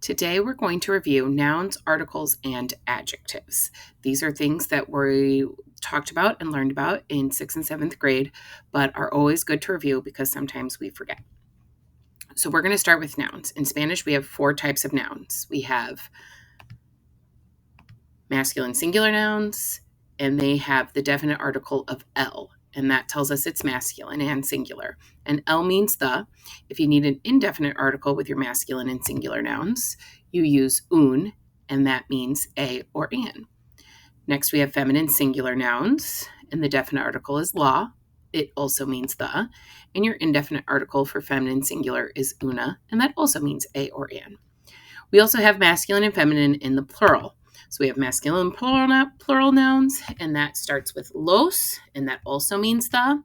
Today we're going to review nouns, articles, and adjectives. These are things that we talked about and learned about in 6th and 7th grade, but are always good to review because sometimes we forget. So we're going to start with nouns. In Spanish, we have 4 types of nouns. We have masculine singular nouns, and they have the definite article of el, and that tells us it's masculine and singular. And el means the. If you need an indefinite article with your masculine and singular nouns, you use un, and that means a or an. Next, we have feminine singular nouns, and the definite article is la. It also means the. And your indefinite article for feminine singular is una, and that also means a or an. We also have masculine and feminine in the plural. So we have masculine plural nouns, and that starts with los, and that also means the.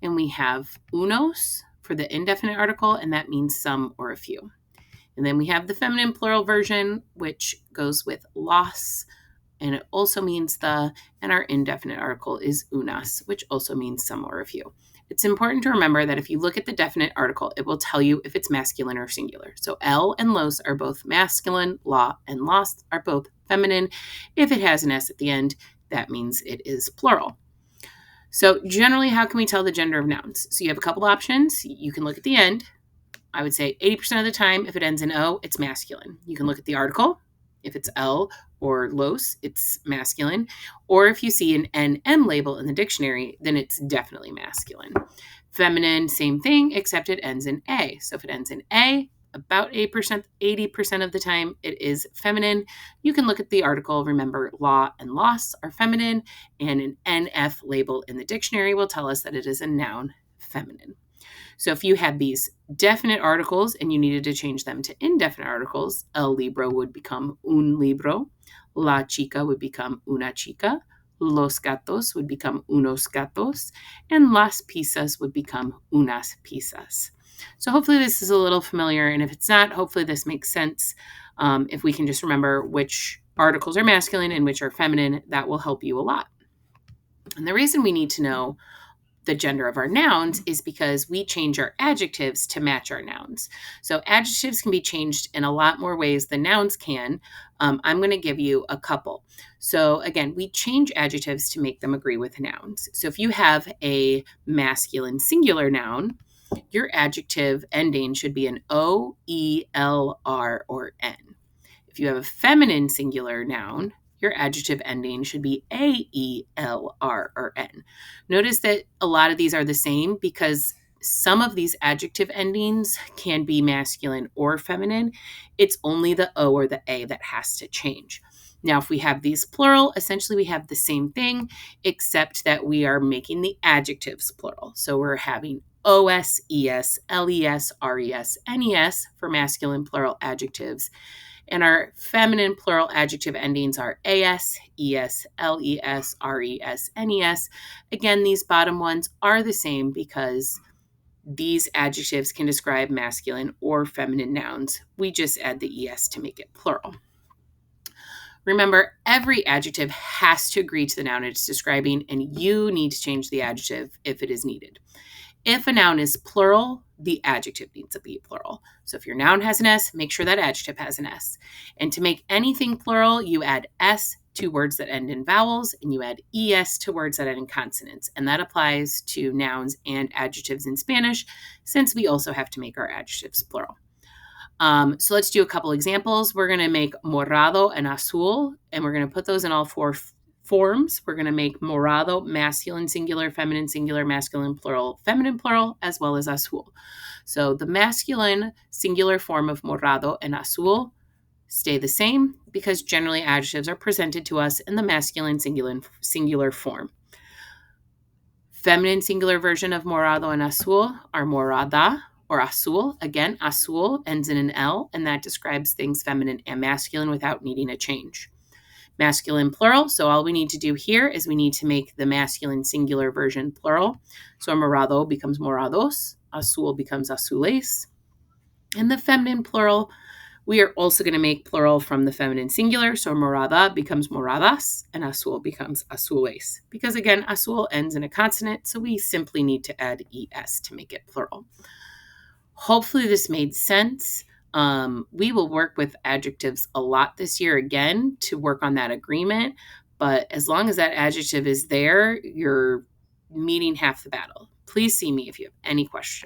And we have unos for the indefinite article, and that means some or a few. And then we have the feminine plural version, which goes with los, and it also means the, and our indefinite article is unas, which also means some or a few. It's important to remember that if you look at the definite article, it will tell you if it's masculine or singular. So el and los are both masculine, la and los are both feminine. If it has an s at the end, that means it is plural. So generally, how can we tell the gender of nouns? So you have a couple options. You can look at the end. I would say 80% of the time, if it ends in o, it's masculine. You can look at the article. If it's el or los, it's masculine. Or if you see an NM label in the dictionary, then it's definitely masculine. Feminine, same thing, except it ends in a. So if it ends in a, about 80% of the time, it is feminine. You can look at the article. Remember, la and los are feminine, and an NF label in the dictionary will tell us that it is a noun, feminine. So if you had these definite articles and you needed to change them to indefinite articles, el libro would become un libro, la chica would become una chica, los gatos would become unos gatos, and las pizzas would become unas pizzas. So hopefully this is a little familiar, and if it's not, hopefully this makes sense. If we can just remember which articles are masculine and which are feminine, that will help you a lot. And the reason we need to know the gender of our nouns is because we change our adjectives to match our nouns. So adjectives can be changed in a lot more ways than nouns can. I'm going to give you a couple. So again, we change adjectives to make them agree with nouns. So if you have a masculine singular noun, your adjective ending should be an O, E, L, R, or N. If you have a feminine singular noun, your adjective ending should be A, E, L, R, or N. Notice that a lot of these are the same because some of these adjective endings can be masculine or feminine. It's only the O or the A that has to change. Now, if we have these plural, essentially we have the same thing, except that we are making the adjectives plural. So we're having OS, ES, LES, RES, NES for masculine plural adjectives. And our feminine plural adjective endings are AS, ES, LES, RES, NES. Again, these bottom ones are the same because these adjectives can describe masculine or feminine nouns. We just add the ES to make it plural. Remember, every adjective has to agree to the noun it's describing, and you need to change the adjective if it is needed. If a noun is plural, the adjective needs to be plural. So if your noun has an S, make sure that adjective has an S. And to make anything plural, you add S to words that end in vowels, and you add ES to words that end in consonants. And that applies to nouns and adjectives in Spanish, since we also have to make our adjectives plural. So let's do a couple examples. We're going to make morado and azul, and we're going to put those in all 4 forms. We're going to make morado masculine singular, masculine plural, feminine plural, as well as azul. So the masculine singular form of morado and azul stay the same because generally adjectives are presented to us in the masculine singular form. Feminine singular version of morado and azul are morada or azul. Again, azul ends in an L, and that describes things feminine and masculine without needing a change. Masculine plural, so all we need to do here is we need to make the masculine singular version plural. So morado becomes morados, azul becomes azules. And the feminine plural, we are also going to make plural from the feminine singular. So morada becomes moradas, and azul becomes azules. Because again, azul ends in a consonant, so we simply need to add ES to make it plural. Hopefully this made sense. We will work with adjectives a lot this year again to work on that agreement. But as long as that adjective is there, you're meeting half the battle. Please see me if you have any questions.